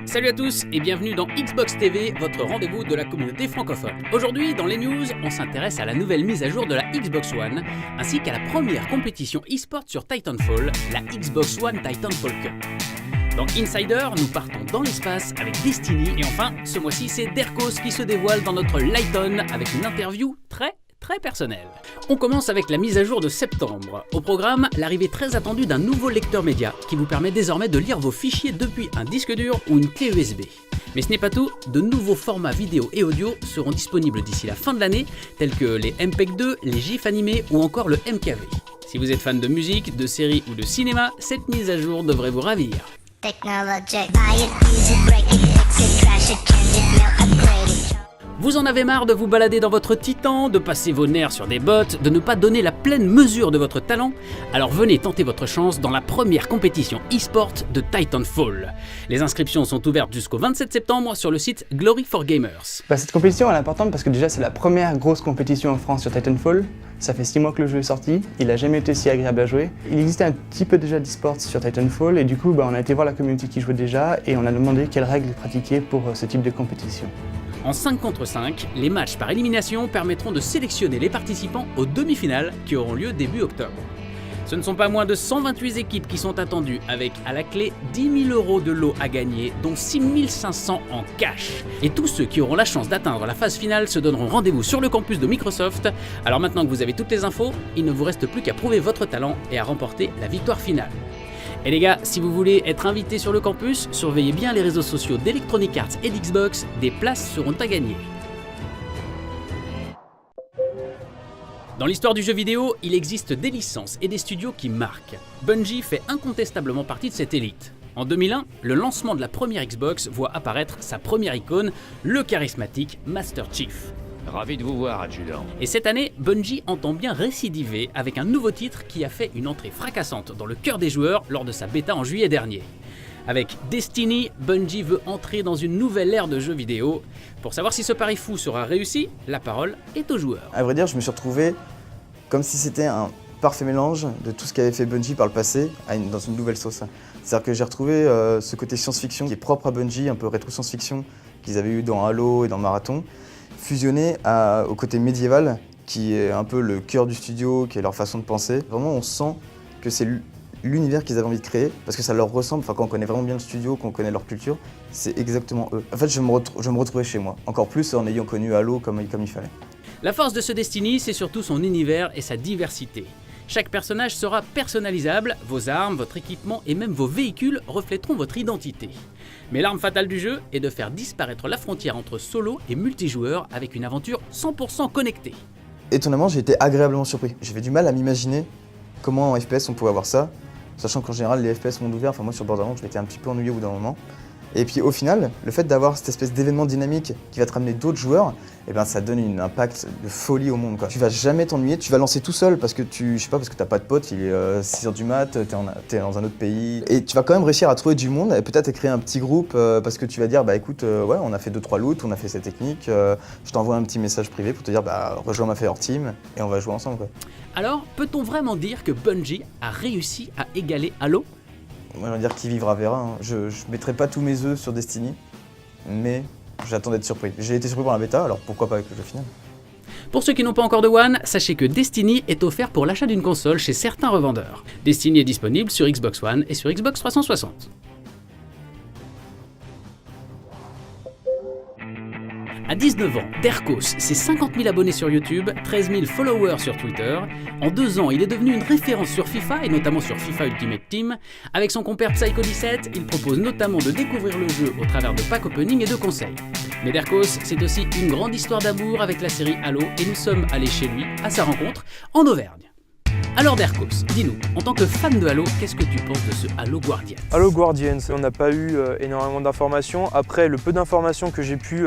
Salut à tous et bienvenue dans Xbox TV, votre rendez-vous de la communauté francophone. Aujourd'hui, dans les news, on s'intéresse à la nouvelle mise à jour de la Xbox One, ainsi qu'à la première compétition e-sport sur Titanfall, la Xbox One Titanfall Cup. Dans Insider, nous partons dans l'espace avec Destiny, et enfin, ce mois-ci, c'est Dercos qui se dévoile dans notre Lighton avec une interview très personnelle. On commence avec la mise à jour de septembre. Au programme, l'arrivée très attendue d'un nouveau lecteur média qui vous permet désormais de lire vos fichiers depuis un disque dur ou une clé USB. Mais ce n'est pas tout, de nouveaux formats vidéo et audio seront disponibles d'ici la fin de l'année, tels que les MPEG 2, les GIFs animés ou encore le MKV. Si vous êtes fan de musique, de séries ou de cinéma, cette mise à jour devrait vous ravir. Vous en avez marre de vous balader dans votre Titan, de passer vos nerfs sur des bots, de ne pas donner la pleine mesure de votre talent? Alors venez tenter votre chance dans la première compétition e-sport de Titanfall. Les inscriptions sont ouvertes jusqu'au 27 septembre sur le site Glory for Gamers. Cette compétition elle est importante parce que déjà c'est la première grosse compétition en France sur Titanfall. Ça fait 6 mois que le jeu est sorti, il n'a jamais été si agréable à jouer. Il existait un petit peu déjà d'e-sport sur Titanfall et du coup on a été voir la communauté qui jouait déjà et on a demandé quelles règles pratiquer pour ce type de compétition. En 5 contre 5, les matchs par élimination permettront de sélectionner les participants aux demi-finales qui auront lieu début octobre. Ce ne sont pas moins de 128 équipes qui sont attendues avec à la clé 10 000 € de lot à gagner, dont 6 500 en cash. Et tous ceux qui auront la chance d'atteindre la phase finale se donneront rendez-vous sur le campus de Microsoft. Alors maintenant que vous avez toutes les infos, il ne vous reste plus qu'à prouver votre talent et à remporter la victoire finale. Et les gars, si vous voulez être invité sur le campus, surveillez bien les réseaux sociaux d'Electronic Arts et d'Xbox, des places seront à gagner. Dans l'histoire du jeu vidéo, il existe des licences et des studios qui marquent. Bungie fait incontestablement partie de cette élite. En 2001, le lancement de la première Xbox voit apparaître sa première icône, le charismatique Master Chief. Ravi de vous voir, adjudant. Et cette année, Bungie entend bien récidiver avec un nouveau titre qui a fait une entrée fracassante dans le cœur des joueurs lors de sa bêta en juillet dernier. Avec Destiny, Bungie veut entrer dans une nouvelle ère de jeux vidéo. Pour savoir si ce pari fou sera réussi, la parole est aux joueurs. À vrai dire, je me suis retrouvé comme si c'était un parfait mélange de tout ce qu'avait fait Bungie par le passé dans une nouvelle sauce. C'est-à-dire que j'ai retrouvé ce côté science-fiction qui est propre à Bungie, un peu rétro-science-fiction qu'ils avaient eu dans Halo et dans Marathon, fusionné au côté médiéval qui est un peu le cœur du studio, qui est leur façon de penser. Vraiment, on sent que c'est l'univers qu'ils avaient envie de créer, parce que ça leur ressemble, quand on connaît vraiment bien le studio, qu'on connaît leur culture, c'est exactement eux. En fait, je me retrouvais chez moi, encore plus en ayant connu Halo comme il fallait. La force de ce Destiny, c'est surtout son univers et sa diversité. Chaque personnage sera personnalisable, vos armes, votre équipement et même vos véhicules reflèteront votre identité. Mais l'arme fatale du jeu est de faire disparaître la frontière entre solo et multijoueur avec une aventure 100% connectée. Étonnamment, j'ai été agréablement surpris. J'avais du mal à m'imaginer comment en FPS on pouvait avoir ça, sachant qu'en général les FPS monde ouvert, moi sur Borderlands, je m'étais un petit peu ennuyé au bout d'un moment. Et puis au final, le fait d'avoir cette espèce d'événement dynamique qui va te ramener d'autres joueurs, ça donne un impact de folie au monde, quoi. Tu vas jamais t'ennuyer, tu vas lancer tout seul parce que parce que t'as pas de potes, il est 6h du mat, t'es dans un autre pays. Et tu vas quand même réussir à trouver du monde et peut-être créer un petit groupe parce que tu vas dire écoute, ouais, on a fait 2-3 loots, on a fait cette technique, je t'envoie un petit message privé pour te dire rejoins ma Fire Team et on va jouer ensemble, quoi. Alors, peut-on vraiment dire que Bungie a réussi à égaler Halo ? Moi, je veux dire qui vivra verra. Hein. Je mettrai pas tous mes œufs sur Destiny, mais j'attends d'être surpris. J'ai été surpris par la bêta, alors pourquoi pas avec le jeu final. Pour ceux qui n'ont pas encore de One, sachez que Destiny est offert pour l'achat d'une console chez certains revendeurs. Destiny est disponible sur Xbox One et sur Xbox 360. À 19 ans, Dercos, c'est 50 000 abonnés sur YouTube, 13 000 followers sur Twitter. En 2 ans, il est devenu une référence sur FIFA et notamment sur FIFA Ultimate Team. Avec son compère Psycho17, il propose notamment de découvrir le jeu au travers de pack opening et de conseils. Mais Dercos, c'est aussi une grande histoire d'amour avec la série Halo et nous sommes allés chez lui, à sa rencontre, en Auvergne. Alors Dercos, dis-nous, en tant que fan de Halo, qu'est-ce que tu penses de ce Halo Guardians ? Halo Guardians, on n'a pas eu énormément d'informations. Après, le peu d'informations que j'ai pu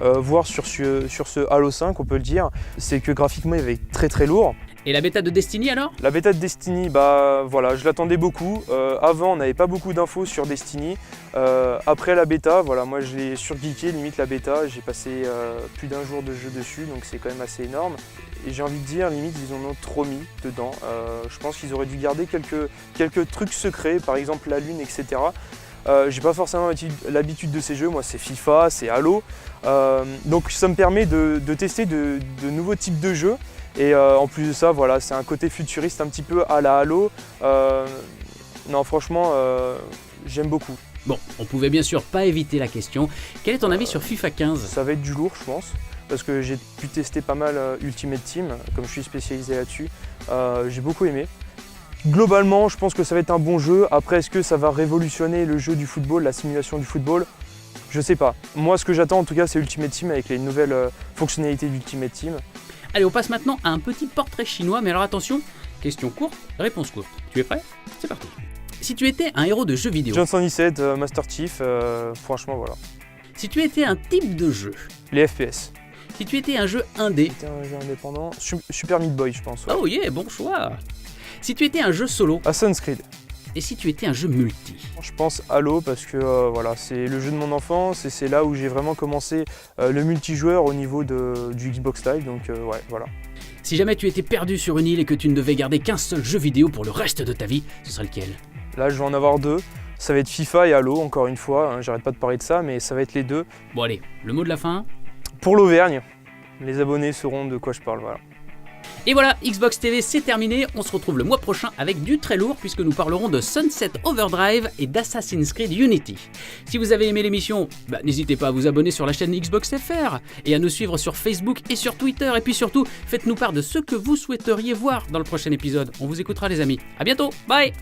voir sur ce Halo 5, on peut le dire, c'est que graphiquement il est très lourd. Et la bêta de Destiny alors ? La bêta de Destiny, voilà, je l'attendais beaucoup. Avant, on n'avait pas beaucoup d'infos sur Destiny. Après la bêta, voilà, moi je l'ai surgeeké, limite la bêta, j'ai passé plus d'1 jour de jeu dessus, donc c'est quand même assez énorme. Et j'ai envie de dire, limite, ils en ont trop mis dedans. Je pense qu'ils auraient dû garder quelques trucs secrets, par exemple la lune, etc. J'ai pas forcément l'habitude de ces jeux, moi c'est FIFA, c'est Halo. Donc ça me permet de tester de nouveaux types de jeux. Et en plus de ça, voilà, c'est un côté futuriste un petit peu à la Halo. Non, franchement, j'aime beaucoup. Bon, on pouvait bien sûr pas éviter la question. Quel est ton avis sur FIFA 15 ? Ça va être du lourd, je pense, parce que j'ai pu tester pas mal Ultimate Team, comme je suis spécialisé là-dessus. J'ai beaucoup aimé. Globalement, je pense que ça va être un bon jeu. Après, est-ce que ça va révolutionner le jeu du football, la simulation du football ? Je sais pas. Moi, ce que j'attends en tout cas, c'est Ultimate Team avec les nouvelles fonctionnalités d'Ultimate Team. Allez, on passe maintenant à un petit portrait chinois, mais alors attention, question courte, réponse courte. Tu es prêt ? C'est parti. Si tu étais un héros de jeu vidéo, John 117, Master Chief, franchement voilà. si tu étais un type de jeu, Les FPS. si tu étais un jeu indé, C'était un jeu indépendant. Super Meat Boy, je pense. Ouais. oh yeah, bon choix. Si tu étais un jeu solo, Assassin's Creed. et si tu étais un jeu multi. Je pense Halo parce que voilà, c'est le jeu de mon enfance et c'est là où j'ai vraiment commencé le multijoueur au niveau du Xbox Live. Donc ouais, voilà. Si jamais tu étais perdu sur une île et que tu ne devais garder qu'un seul jeu vidéo pour le reste de ta vie, ce serait lequel ? Là, je vais en avoir deux. Ça va être FIFA et Halo, encore une fois. Hein, j'arrête pas de parler de ça, mais ça va être les deux. Bon allez, le mot de la fin. Pour l'Auvergne, les abonnés sauront de quoi je parle. Voilà. Et voilà, Xbox TV c'est terminé, on se retrouve le mois prochain avec du très lourd puisque nous parlerons de Sunset Overdrive et d'Assassin's Creed Unity. Si vous avez aimé l'émission, n'hésitez pas à vous abonner sur la chaîne Xbox FR et à nous suivre sur Facebook et sur Twitter et puis surtout, faites-nous part de ce que vous souhaiteriez voir dans le prochain épisode. On vous écoutera les amis. À bientôt, bye.